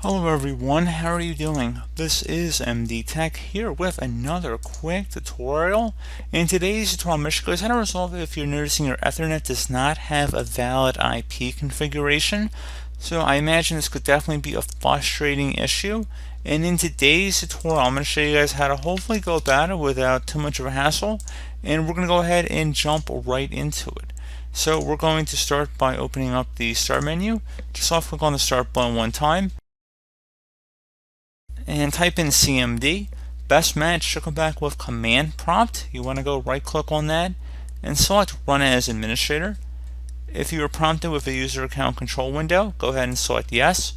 Hello everyone, how are you doing? This is MD Tech here with another quick tutorial. In today's tutorial, I'm going to show you guys how to resolve it if you're noticing your Ethernet does not have a valid IP configuration. So I imagine this could definitely be a frustrating issue. And in today's tutorial, I'm going to show you guys how to hopefully go about it without too much of a hassle. And we're going to go ahead and jump right into it. So we're going to start by opening up the Start menu. Just left click on the Start button one time and type in CMD. Best match should come back with command prompt. You want to go right click on that and select Run as Administrator. If you are prompted with a user account control window, go ahead and select Yes.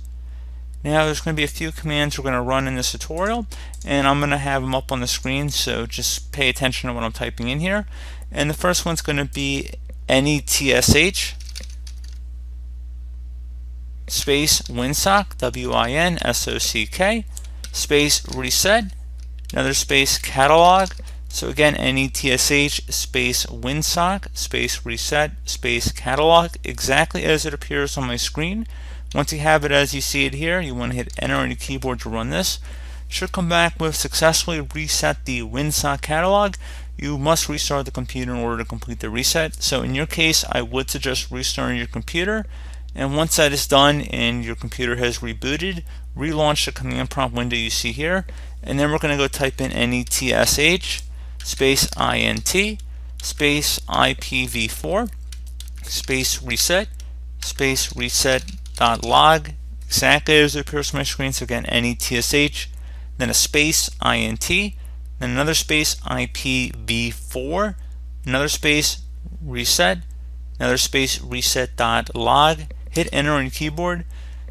Now there's going to be a few commands we're going to run in this tutorial, and I'm going to have them up on the screen, so just pay attention to what I'm typing in here. And the first one's going to be netsh space winsock, WINSOCK, space reset, another space catalog. So again, netsh space winsock space reset space catalog, exactly as it appears on my screen. Once you have it as you see it here, you want to hit enter on your keyboard to run this. Should come back with successfully reset the winsock catalog. You must restart the computer in order to complete the reset. So in your case, I would suggest restarting your computer. And once that is done and your computer has rebooted, relaunch the command prompt window you see here, and then we're going to go type in netsh space int space IPv4 space reset.log, exactly as it appears on my screen. So again, netsh, then a space int, then another space IPv4, another space reset, another space reset.log. Hit enter on your keyboard.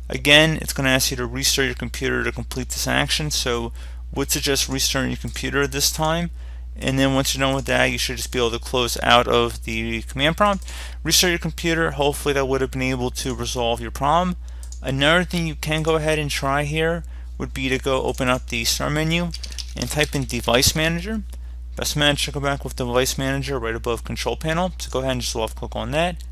Again, it's going to ask you to restart your computer to complete this action, so would suggest restarting your computer this time. And then once you're done with that, you should just be able to close out of the command prompt, restart your computer. Hopefully that would have been able to resolve your problem. Another thing you can go ahead and try here would be to go open up the Start menu and type in Device Manager. Best match should go back with Device Manager right above Control Panel, so go ahead and just left click on that.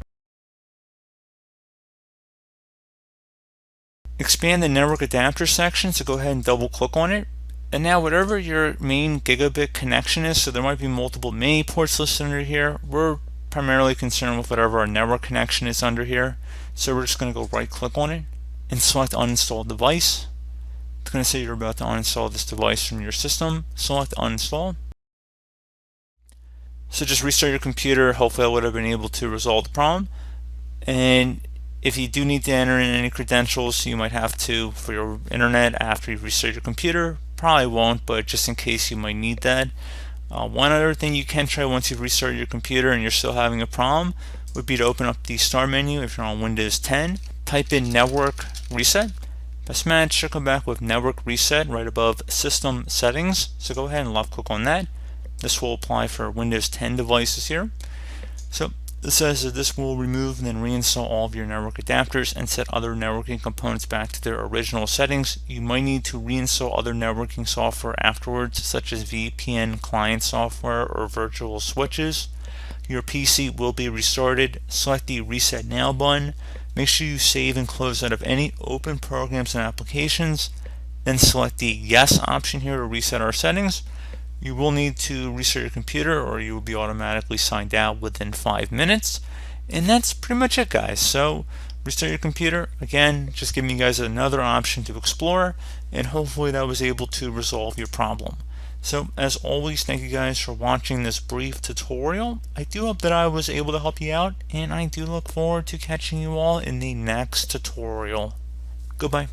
Expand the network adapter section, so go ahead and double click on it. And now whatever your main gigabit connection is, so there might be multiple mini ports listed under here, we're primarily concerned with whatever our network connection is under here. So we're just going to go right click on it and select Uninstall Device. It's going to say you're about to uninstall this device from your system. Select Uninstall. So just restart your computer. Hopefully I would have been able to resolve the problem. And if you do need to enter in any credentials, you might have to for your internet after you restart your computer. Probably won't, but just in case you might need that. One other thing you can try once you've restarted your computer and you're still having a problem would be to open up the Start menu if you're on Windows 10. Type in Network Reset. Best match should come back with Network Reset right above System Settings. So go ahead and left click on that. This will apply for Windows 10 devices here. So it says that this will remove and then reinstall all of your network adapters and set other networking components back to their original settings. You might need to reinstall other networking software afterwards, such as VPN client software or virtual switches. Your PC will be restarted. Select the Reset Now button. Make sure you save and close out of any open programs and applications. Then select the Yes option here to reset our settings. You will need to restart your computer or you will be automatically signed out within 5 minutes. And that's pretty much it, guys. So restart your computer. Again, just giving you guys another option to explore, and hopefully that was able to resolve your problem. So as always, thank you guys for watching this brief tutorial. I do hope that I was able to help you out, and I do look forward to catching you all in the next tutorial. Goodbye.